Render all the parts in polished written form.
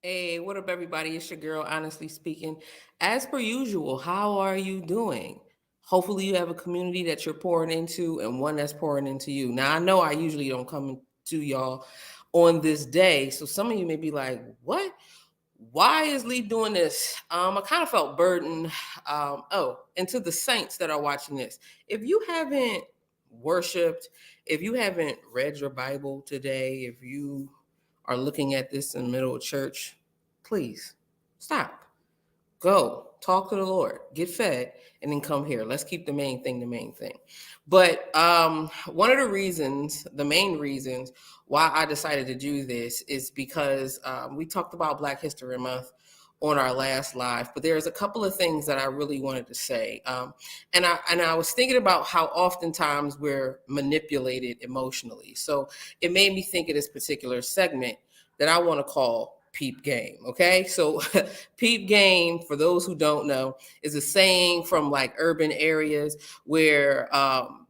Hey, what up, everybody? It's your girl, honestly speaking. As per usual, how are you doing? Hopefully, you have a community that you're pouring into and one that's pouring into you. Now, I know I usually don't come to y'all on this day. So, some of you may be like, what? Why is Lee doing this? I kind of felt burdened. And to the saints that are watching this, if you haven't worshiped, if you haven't read your Bible today, if you are looking at this in the middle of church, please stop. Go talk to the Lord, get fed, and then come here. Let's keep the main thing the main thing. But one of the reasons, the main reasons why I decided to do this is because we talked about Black History Month on our last live, but there's a couple of things that I really wanted to say. And I was thinking about how oftentimes we're manipulated emotionally. So it made me think of this particular segment that I want to call Peep Game. Okay, so Peep Game, for those who don't know, is a saying from like urban areas where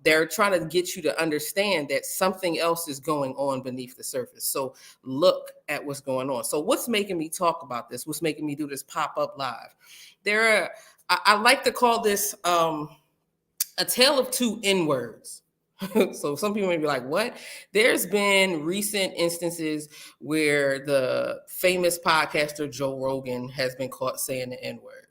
they're trying to get you to understand that something else is going on beneath the surface. So look at what's going on. So what's making me talk about this? What's making me do this pop-up live? I like to call this a tale of two N-words. So some people may be like, what? There's been recent instances where the famous podcaster Joe Rogan has been caught saying the N-word.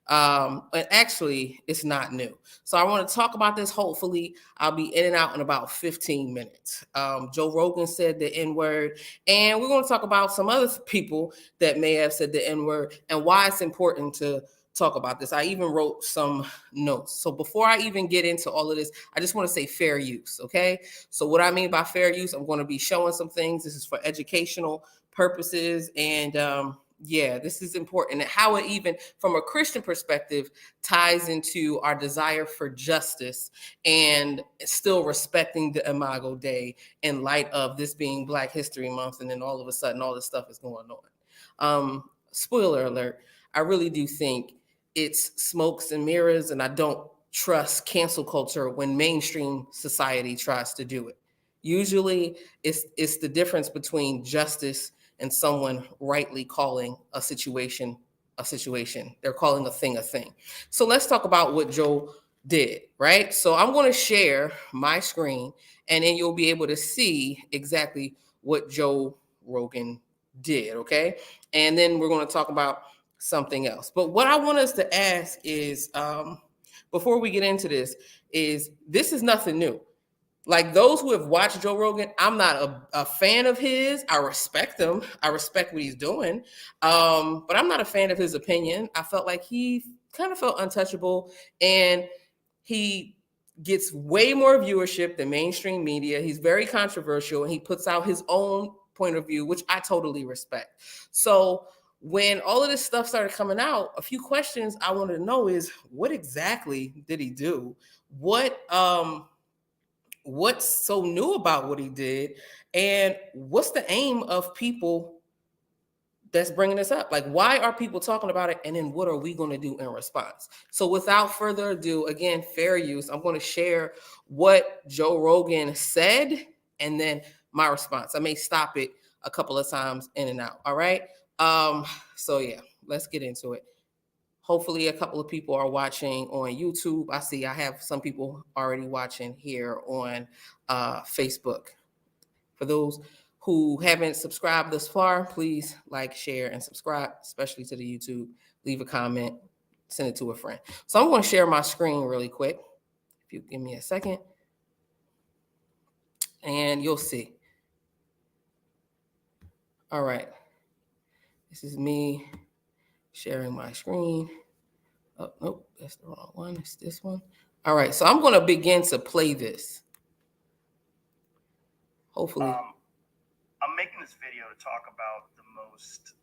And actually, it's not new. So I want to talk about this. Hopefully, I'll be in and out in about 15 minutes. Joe Rogan said the N-word, and we're going to talk about some other people that may have said the N-word and why it's important to talk about this. I even wrote some notes. So before I even get into all of this, I just want to say fair use, okay? So what I mean by fair use, I'm going to be showing some things. This is for educational purposes, and yeah, this is important. And how it even, from a Christian perspective, ties into our desire for justice and still respecting the Imago Dei in light of this being Black History Month, and then all of a sudden all this stuff is going on. Spoiler alert, I really do think it's smokes and mirrors, and I don't trust cancel culture when mainstream society tries to do it. Usually, it's the difference between justice and someone rightly calling a situation a situation. They're calling a thing a thing. So let's talk about what Joe did, right? So I'm going to share my screen, and then you'll be able to see exactly what Joe Rogan did, okay? And then we're going to talk about something else. But what I want us to ask is, before we get into this is nothing new. Like those who have watched Joe Rogan, I'm not a fan of his. I respect him. I respect what he's doing. But I'm not a fan of his opinion. I felt like he kind of felt untouchable, and he gets way more viewership than mainstream media. He's very controversial, and he puts out his own point of view, which I totally respect. So when all of this stuff started coming out, a few questions I wanted to know is, what exactly did he do? What's so new about what he did, and what's the aim of people that's bringing this up? Like, why are people talking about it, and then what are we going to do in response? So without further ado, again, fair use, I'm going to share what Joe Rogan said and then my response. I may stop it a couple of times in and out. All right. So yeah, let's get into it. Hopefully a couple of people are watching on YouTube. I see I have some people already watching here on Facebook. For those who haven't subscribed thus far, please like, share, and subscribe, especially to the YouTube. Leave a comment, send it to a friend. So I'm going to share my screen really quick. If you give me a second, and you'll see. All right. This is me sharing my screen. Oh, nope, that's the wrong one. It's this one. All right, so I'm going to begin to play this. Hopefully. I'm making this video to talk about the most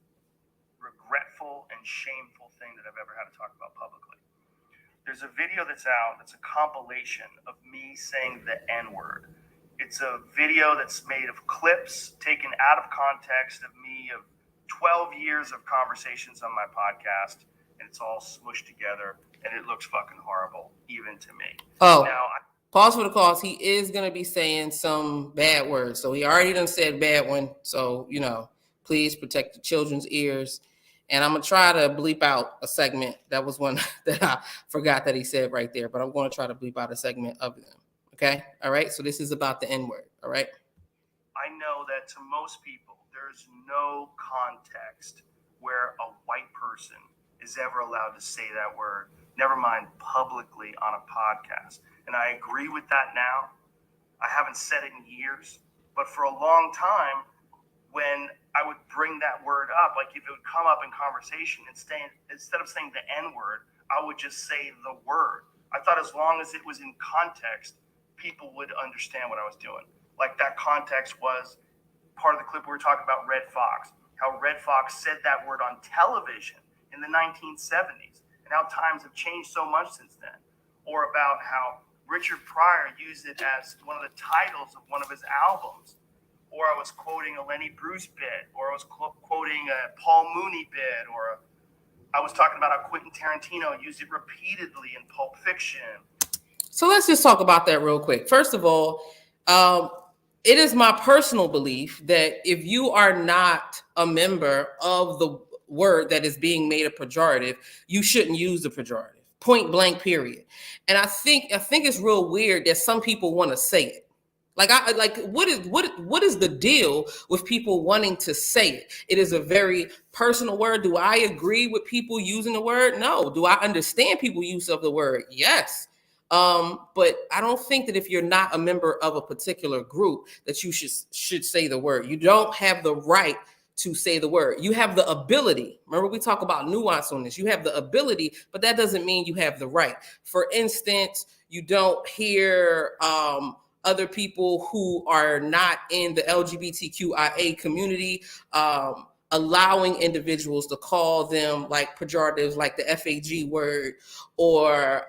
regretful and shameful thing that I've ever had to talk about publicly. There's a video that's out that's a compilation of me saying the N-word. It's a video that's made of clips taken out of context of me of 12 years of conversations on my podcast, and it's all smushed together, and it looks fucking horrible, even to me. Oh, pause for the cause. He is going to be saying some bad words. So he already done said bad one. So, Please protect the children's ears. And I'm going to try to bleep out a segment. That was one that I forgot that he said right there, but I'm going to try to bleep out a segment of them. Okay? All right? So this is about the N-word. All right? I know that to most people, there's no context where a white person is ever allowed to say that word, never mind publicly on a podcast. And I agree with that now. I haven't said it in years, but for a long time, when I would bring that word up, like if it would come up in conversation, instead of saying the N word, I would just say the word. I thought as long as it was in context, people would understand what I was doing. Like that context was part of the clip we were talking about Red Fox, how Red Fox said that word on television in the 1970s, and how times have changed so much since then. Or about how Richard Pryor used it as one of the titles of one of his albums. Or I was quoting a Lenny Bruce bit, or I was quoting a Paul Mooney bit, or I was talking about how Quentin Tarantino used it repeatedly in Pulp Fiction. So let's just talk about that real quick. First of all, it is my personal belief that if you are not a member of the word that is being made a pejorative, you shouldn't use the pejorative. Point blank, period. And I think it's real weird that some people want to say it. What is the deal with people wanting to say it? It is a very personal word. Do I agree with people using the word? No. Do I understand people use of the word? Yes. But I don't think that if you're not a member of a particular group that you should say the word. You don't have the right to say the word. You have the ability. Remember, we talk about nuance on this. You have the ability, but that doesn't mean you have the right. For instance, you don't hear other people who are not in the LGBTQIA community allowing individuals to call them like pejoratives like the FAG word, or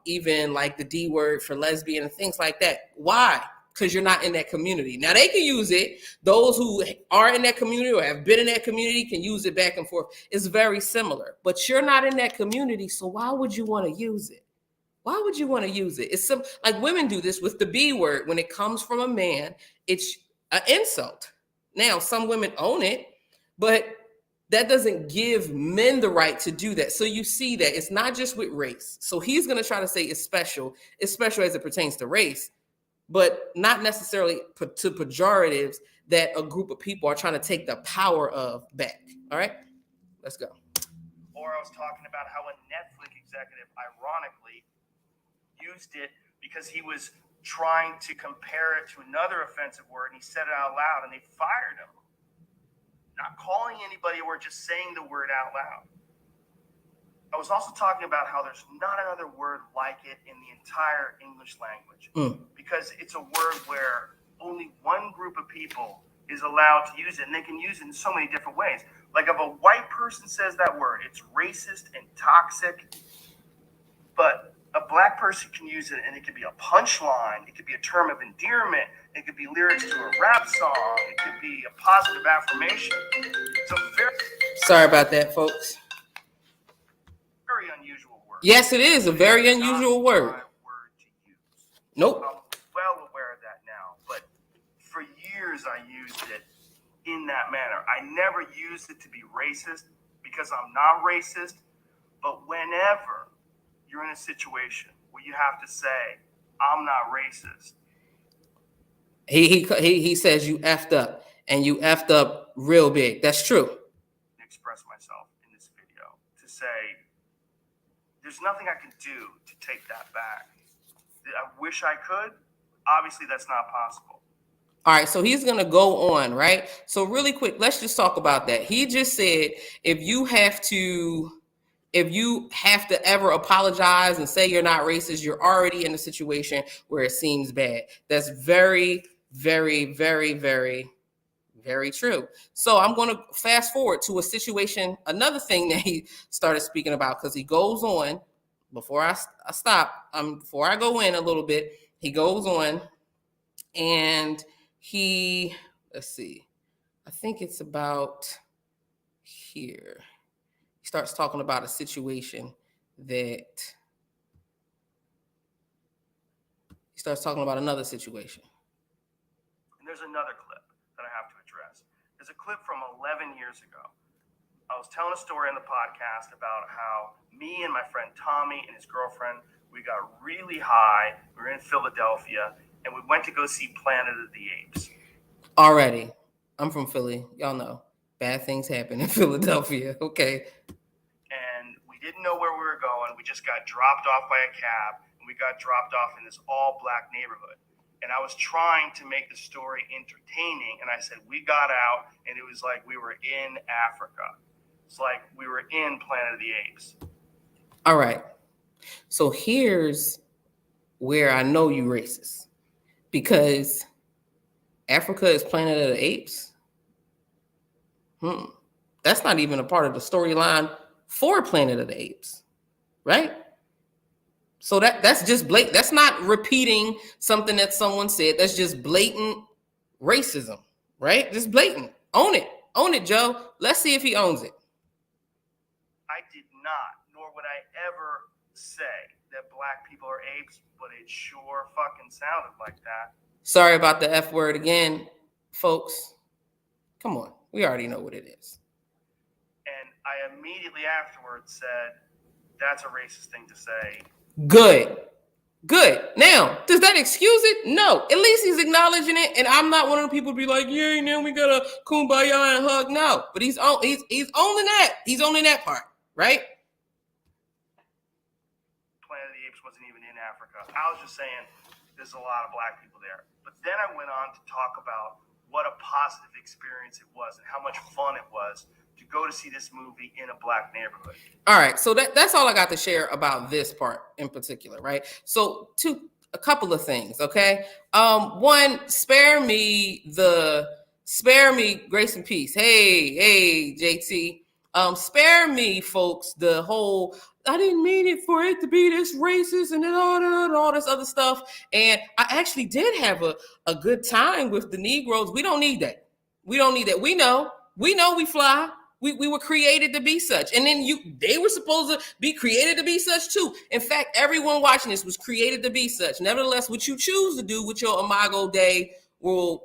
even like the D word for lesbian and things like that. Why? Because you're not in that community. Now they can use it. Those who are in that community or have been in that community can use it back and forth. It's very similar, but you're not in that community. So why would you want to use it? Why would you want to use it? It's like women do this with the B word. When it comes from a man, it's an insult. Now, some women own it, but that doesn't give men the right to do that. So you see that it's not just with race. So he's going to try to say it's special as it pertains to race, but not necessarily to pejoratives that a group of people are trying to take the power of back. All right, let's go. Or I was talking about how a Netflix executive, ironically, used it because he was trying to compare it to another offensive word, and he said it out loud, and they fired him. Not calling anybody or just saying the word out loud. I was also talking about how there's not another word like it in the entire English language, because it's a word where only one group of people is allowed to use it, and they can use it in so many different ways. Like if a white person says that word, it's racist and toxic, but a black person can use it, and it could be a punchline, it could be a term of endearment, it could be lyrics to a rap song, it could be a positive affirmation. It's a very Sorry about that, folks. Very unusual word. Yes, it is a very unusual word. Word to use. Nope. I'm well aware of that now, but for years I used it in that manner. I never used it to be racist because I'm not racist, but whenever you're in a situation where you have to say, I'm not racist. He says you effed up, and you effed up real big. That's true. Express myself in this video to say, there's nothing I can do to take that back. I wish I could. Obviously, that's not possible. All right, so he's going to go on, right? So really quick, let's just talk about that. He just said if you have to ever apologize and say you're not racist, you're already in a situation where it seems bad. That's very, very, very, very, very true. So I'm going to fast forward to a situation, another thing that he started speaking about, because he goes on, before I stop, before I go in a little bit, he goes on and let's see, I think it's about here. He starts talking about a situation he starts talking about another situation. And there's another clip that I have to address. There's a clip from 11 years ago. I was telling a story on the podcast about how me and my friend Tommy and his girlfriend, we got really high. We were in Philadelphia, and we went to go see Planet of the Apes. Already, I'm from Philly. Y'all know bad things happen in Philadelphia. Okay. And we didn't know where we were going. We just got dropped off by a cab, and we got dropped off in this all-black neighborhood. And I was trying to make the story entertaining, and I said, we got out, and it was like we were in Africa. It's like we were in Planet of the Apes. All right. So here's where I know you racist. Because Africa is Planet of the Apes. That's not even a part of the storyline for Planet of the Apes. Right? So that's just blatant. That's not repeating something that someone said. That's just blatant racism. Right? Just blatant. Own it. Own it, Joe. Let's see if he owns it. I did not, nor would I ever say that black people are apes, but it sure fucking sounded like that. Sorry about the F word again, folks. Come on. We already know what it is. And I immediately afterwards said, that's a racist thing to say. Good. Now, does that excuse it? No. At least he's acknowledging it. And I'm not one of the people to be like, yeah, now we got a kumbaya and hug. No. But he's owning that. He's owning that part, right? Planet of the Apes wasn't even in Africa. I was just saying there's a lot of black people there. But then I went on to talk about what a positive experience it was and how much fun it was to go to see this movie in a black neighborhood. All right, so that's all I got to share about this part in particular, right? So a couple of things, okay? One, spare me grace and peace. Hey, JT. Spare me, folks, the whole I didn't mean it for it to be this racist and all this other stuff. And I actually did have a good time with the Negroes. We don't need that. We know we fly. We were created to be such. And then they were supposed to be created to be such too. In fact, everyone watching this was created to be such. Nevertheless, what you choose to do with your Imago Day will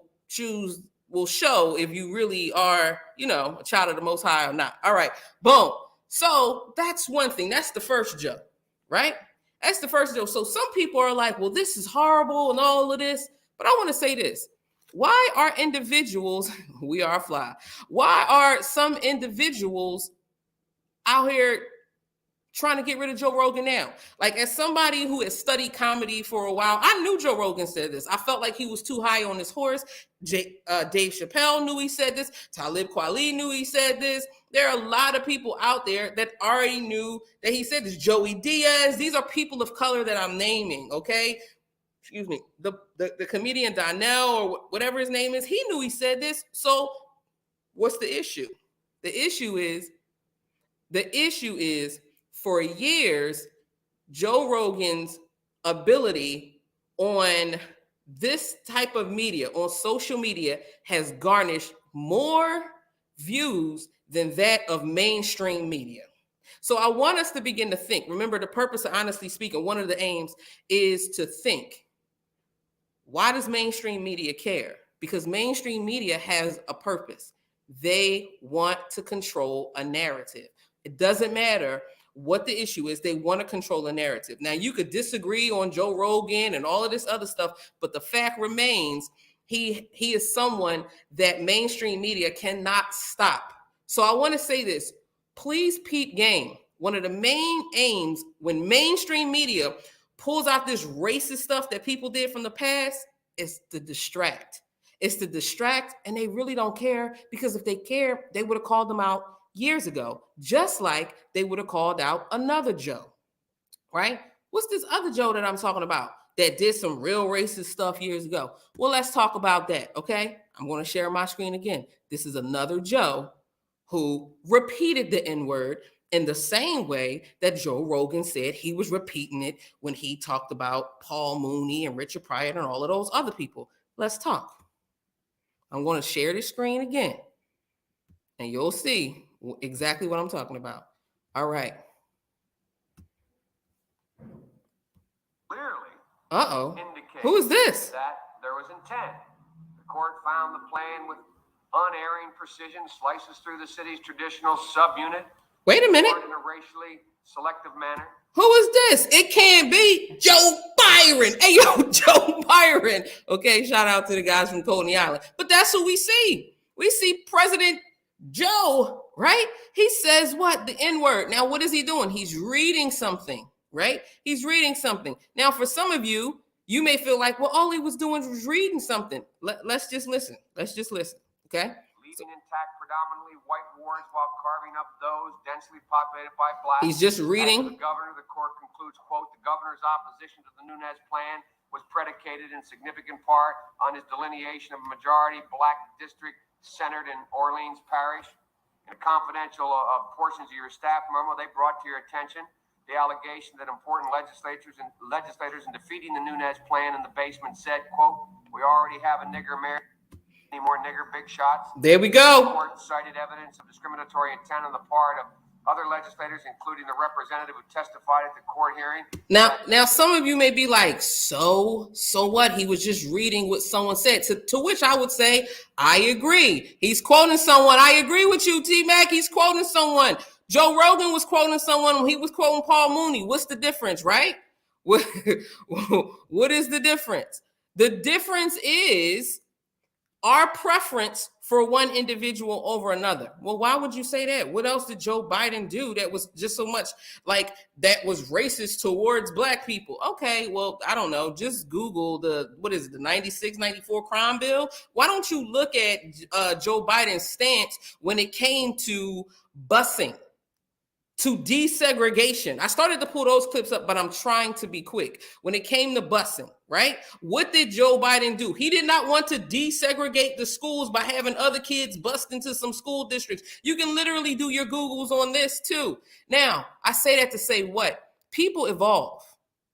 show if you really are, a child of the Most High or not. All right, boom. So that's one thing. That's the first joke, right? That's the first joke. So some people are like, well, this is horrible and all of this. But I want to say this. Why are individuals, we are fly, why are some individuals out here trying to get rid of Joe Rogan now? Like, as somebody who has studied comedy for a while, I knew Joe Rogan said this. I felt like he was too high on his horse. Dave Chappelle knew he said this. Talib Kweli knew he said this. There are a lot of people out there that already knew that he said this. Joey Diaz, these are people of color that I'm naming, okay? Excuse me, the comedian Donnell or whatever his name is, he knew he said this. So what's the issue? The issue is for years, Joe Rogan's ability on this type of media, on social media, has garnished more views than that of mainstream media. So I want us to begin to think. Remember, the purpose of Honestly Speaking, one of the aims is to think. Why does mainstream media care? Because mainstream media has a purpose. They want to control a narrative. It doesn't matter what the issue is. They want to control a narrative. Now, you could disagree on Joe Rogan and all of this other stuff, but the fact remains he is someone that mainstream media cannot stop. So I want to say this. Please peep game. One of the main aims when mainstream media pulls out this racist stuff that people did from the past is to distract. It's to distract, and they really don't care, because if they care, they would have called them out years ago, just like they would have called out another Joe, right? What's this other Joe that I'm talking about that did some real racist stuff years ago? Well, let's talk about that, okay? I'm going to share my screen again. This is another Joe who repeated the N-word in the same way that Joe Rogan said he was repeating it when he talked about Paul Mooney and Richard Pryor and all of those other people. Let's talk. I'm going to share this screen again, and you'll see exactly what I'm talking about. All right. Clearly Who is this? That there was intent. The court found the plan with unerring precision slices through the city's traditional subunit. Wait a minute. In a racially selective manner. Who is this? It can't be Joe Byron. Hey, yo, Joe Byron. Okay, shout out to the guys from Coney Island. But that's who we see. We see President Joe, right? He says what? The N-word. Now, what is he doing? He's reading something, right? He's reading something. Now, for some of you, you may feel like, well, all he was doing was reading something. Let's just listen. Let's just listen, okay? Leaving intact predominantly white wards while carving up those densely populated by blacks. He's just reading. The governor, the court concludes, quote, the governor's opposition to the Nunes plan was predicated in significant part on his delineation of a majority black district centered in Orleans Parish. In confidential portions of your staff memo, they brought to your attention the allegation that important legislators in defeating the Nunes plan in the basement said, quote, we already have a nigger mayor. Any more nigger big shots? There we go. The court cited evidence of discriminatory intent on the part of other legislators, including the representative who testified at the court hearing. Now, some of you may be like, so what? He was just reading what someone said. To which I would say, I agree. He's quoting someone. I agree with you, T-Mac. He's quoting someone. Joe Rogan was quoting someone when he was quoting Paul Mooney. What's the difference, right? What is the difference? The difference is our preference for one individual over another. Well, why would you say that? What else did Joe Biden do that was just so much like that was racist towards black people? Okay, well, I don't know. Just Google the 96, 94 crime bill. Why don't you look at Joe Biden's stance when it came to busing, to desegregation? I started to pull those clips up, but I'm trying to be quick. When it came to busing, right? What did Joe Biden do? He did not want to desegregate the schools by having other kids bust into some school districts. You can literally do your Googles on this too. Now, I say that to say what? People evolve,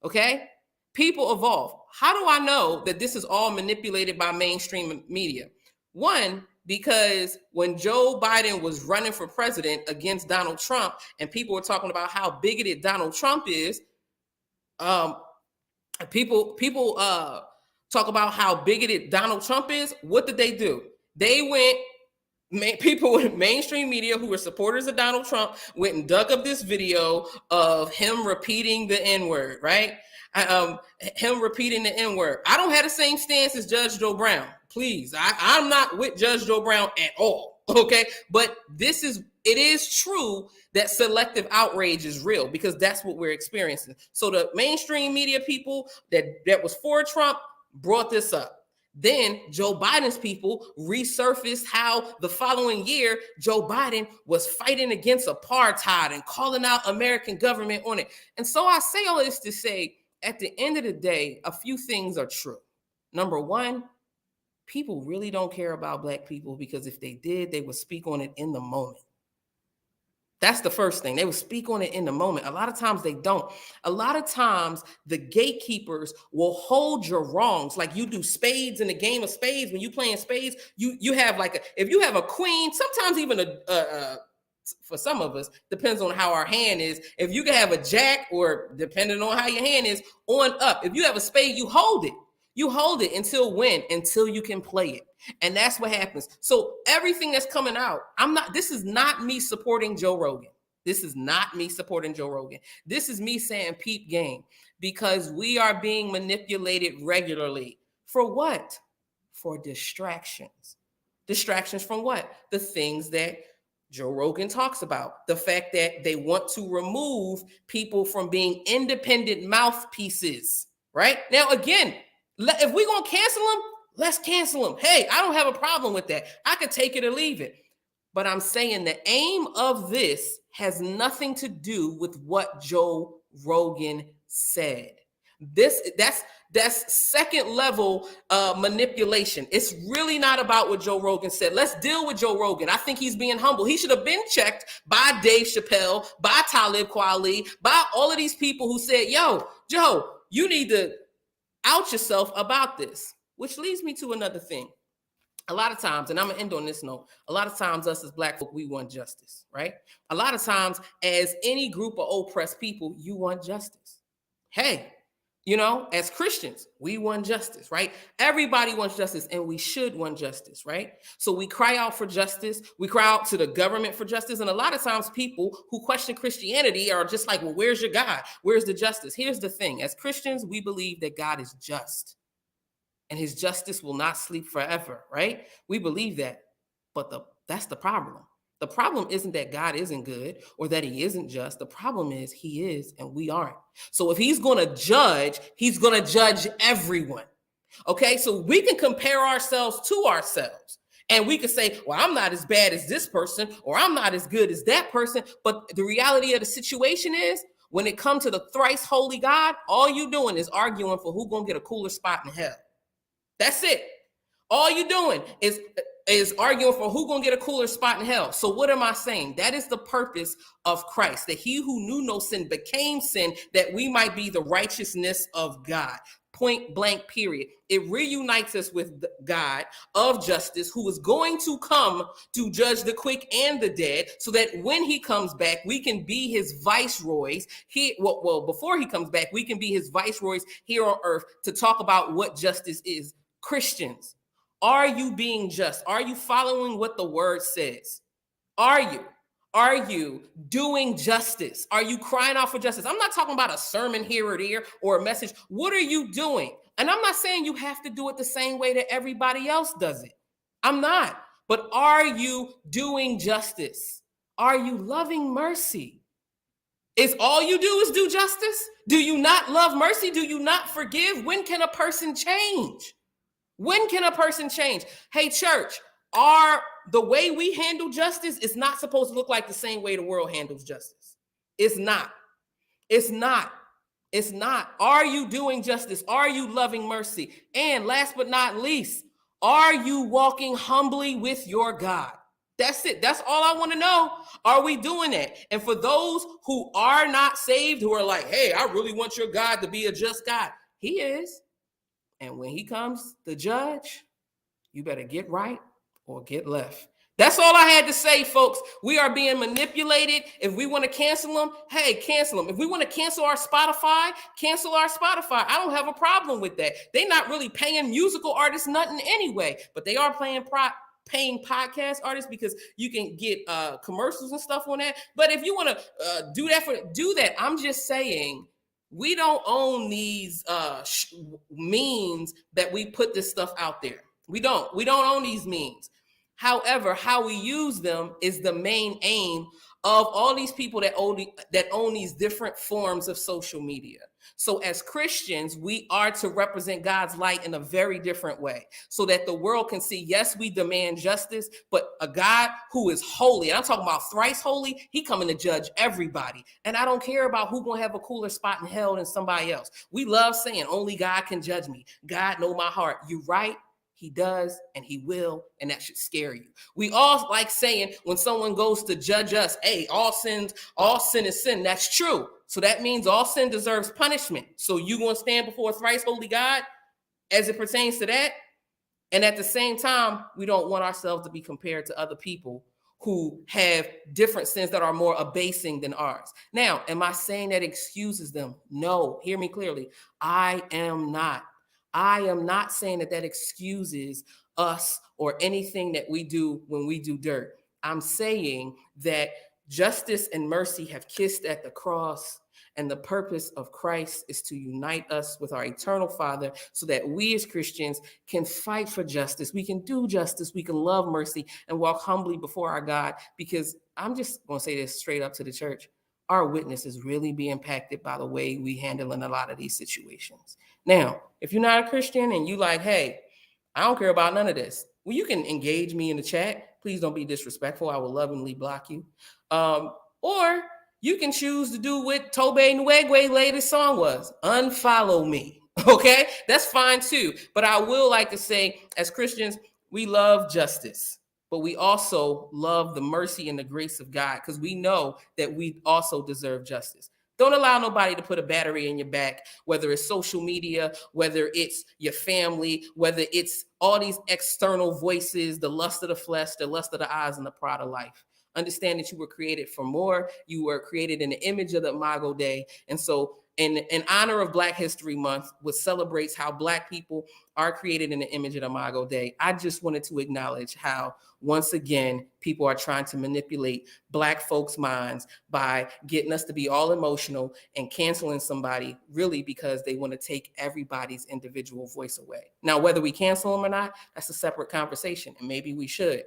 okay? People evolve. How do I know that this is all manipulated by mainstream media? One, because when Joe Biden was running for president against Donald Trump and people were talking about how bigoted Donald Trump is, people talk about how bigoted Donald Trump is. What did they do? They went, people in mainstream media who were supporters of Donald Trump went and dug up this video of him repeating the N-word, right? Him repeating the N-word. I don't have the same stance as Judge Joe Brown. Please, I'm not with Judge Joe Brown at all, okay? But it is true that selective outrage is real because that's what we're experiencing. So the mainstream media people that was for Trump brought this up. Then Joe Biden's people resurfaced how the following year Joe Biden was fighting against apartheid and calling out American government on it. And so I say all this to say, at the end of the day, a few things are true. Number one, people really don't care about black people because if they did, they would speak on it in the moment. That's the first thing. They would speak on it in the moment. A lot of times they don't. A lot of times the gatekeepers will hold your wrongs. Like you do spades in a game of spades. When you playing spades, you have if you have a queen, sometimes even for some of us, depends on how our hand is. If you can have a jack or depending on how your hand is on up. If you have a spade, you hold it. You hold it until when? Until you can play it. And that's what happens. So everything that's coming out, this is not me supporting Joe Rogan. This is not me supporting Joe Rogan. This is me saying peep game because we are being manipulated regularly. For what? For distractions. Distractions from what? The things that Joe Rogan talks about. The fact that they want to remove people from being independent mouthpieces, right? Now, again, if we're going to cancel them, let's cancel them. Hey, I don't have a problem with that. I could take it or leave it. But I'm saying the aim of this has nothing to do with what Joe Rogan said. That's second level manipulation. It's really not about what Joe Rogan said. Let's deal with Joe Rogan. I think he's being humble. He should have been checked by Dave Chappelle, by Talib Kweli, by all of these people who said, yo, Joe, you need to out yourself about this. Which leads me to another thing. A lot of times, and I'm going to end on this note, a lot of times us as black folk, we want justice, right? A lot of times as any group of oppressed people, you want justice. Hey, You know, as Christians, we want justice, right? Everybody wants justice, and we should want justice, right? So we cry out for justice. We cry out to the government for justice. And a lot of times people who question Christianity are just like, well, where's your God? Where's the justice? Here's the thing. As Christians, we believe that God is just and his justice will not sleep forever, right? We believe that. But that's the problem. The problem isn't that God isn't good or that he isn't just. The problem is he is and we aren't. So if he's going to judge, he's going to judge everyone. Okay, so we can compare ourselves to ourselves. And we could say, well, I'm not as bad as this person, or I'm not as good as that person. But the reality of the situation is, when it comes to the thrice holy God, all you doing is arguing for who's going to get a cooler spot in hell. That's it. All you're doing is arguing for who's going to get a cooler spot in hell. So what am I saying? That is the purpose of Christ, that he who knew no sin became sin, that we might be the righteousness of God. Point blank, period. It reunites us with God of justice, who is going to come to judge the quick and the dead, so that when he comes back, we can be his viceroys. Before he comes back, we can be his viceroys here on earth to talk about what justice is. Christians, are you being just? Are you following what the word says? Are you? Are you doing justice? Are you crying out for justice? I'm not talking about a sermon here or there or a message. What are you doing? And I'm not saying you have to do it the same way that everybody else does it. I'm not. But are you doing justice? Are you loving mercy? Is all you do is do justice? Do you not love mercy? Do you not forgive? When can a person change? When can a person change? Hey, church, the way we handle justice is not supposed to look like the same way the world handles justice. It's not. It's not. It's not. Are you doing justice? Are you loving mercy? And last but not least, are you walking humbly with your God? That's it. That's all I want to know. Are we doing that? And for those who are not saved, who are like, hey, I really want your God to be a just God. He is. And when he comes to judge, you better get right or get left. That's all I had to say, folks. We are being manipulated. If we want to cancel them, hey, cancel them. If we want to cancel our Spotify, cancel our Spotify. I don't have a problem with that. They're not really paying musical artists nothing anyway, but they are paying podcast artists because you can get commercials and stuff on that. But if you want to do that. I'm just saying, we don't own these means that we put this stuff out there. We don't own these means. However, how we use them is the main aim of all these people that own these different forms of social media. So as Christians, we are to represent God's light in a very different way so that the world can see, yes, we demand justice, but a God who is holy, and I'm talking about thrice holy, he coming to judge everybody. And I don't care about who's going to have a cooler spot in hell than somebody else. We love saying only God can judge me. God know my heart. You right? He does, and he will, and that should scare you. We all like saying when someone goes to judge us, hey, all sin is sin. That's true. So that means all sin deserves punishment. So you going to stand before a thrice holy God as it pertains to that? And at the same time, we don't want ourselves to be compared to other people who have different sins that are more abasing than ours. Now, am I saying that excuses them? No, hear me clearly. I am not. I am not saying that excuses us or anything that we do when we do dirt. I'm saying that justice and mercy have kissed at the cross, and the purpose of Christ is to unite us with our eternal Father so that we as Christians can fight for justice. We can do justice. We can love mercy and walk humbly before our God, because I'm just going to say this straight up to the church. Our witness is really being impacted by the way we handle in a lot of these situations. Now, if you're not a Christian and you like, hey, I don't care about none of this, well, you can engage me in the chat. Please don't be disrespectful. I will lovingly block you. Or you can choose to do what Tobe Nwigwe's latest song was, unfollow me. Okay, that's fine too. But I will like to say, as Christians, we love justice, but we also love the mercy and the grace of God, because we know that we also deserve justice. Don't allow nobody to put a battery in your back, whether it's social media, whether it's your family, whether it's all these external voices, the lust of the flesh, the lust of the eyes, and the pride of life. Understand that you were created for more. You were created in the image of the Imago Dei. And so in honor of Black History Month, which celebrates how Black people are created in the image of Imago Dei, I just wanted to acknowledge how, once again, people are trying to manipulate Black folks' minds by getting us to be all emotional and canceling somebody really because they want to take everybody's individual voice away. Now, whether we cancel them or not, that's a separate conversation, and maybe we should.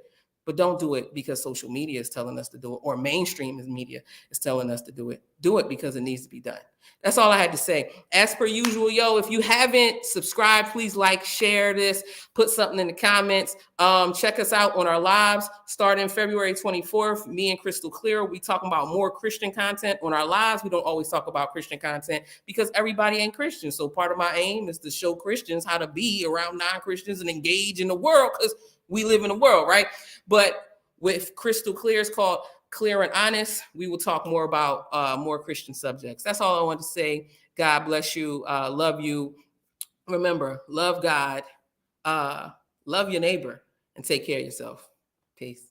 But don't do it because social media is telling us to do it, or mainstream media is telling us to do it. Do it because it needs to be done. That's all I had to say. As per usual, if you haven't subscribed, please like, share this, put something in the comments. Check us out on our lives starting February 24th. Me and Crystal Clear, we talking about more Christian content on our lives. We don't always talk about Christian content because everybody ain't Christian. So part of my aim is to show Christians how to be around non-Christians and engage in the world, because we live in the world, right? But with Crystal Clear, it's called Clear and Honest, we will talk more about more Christian subjects. That's all I want to say. God bless you. Love you. Remember, love God, love your neighbor, and take care of yourself. Peace.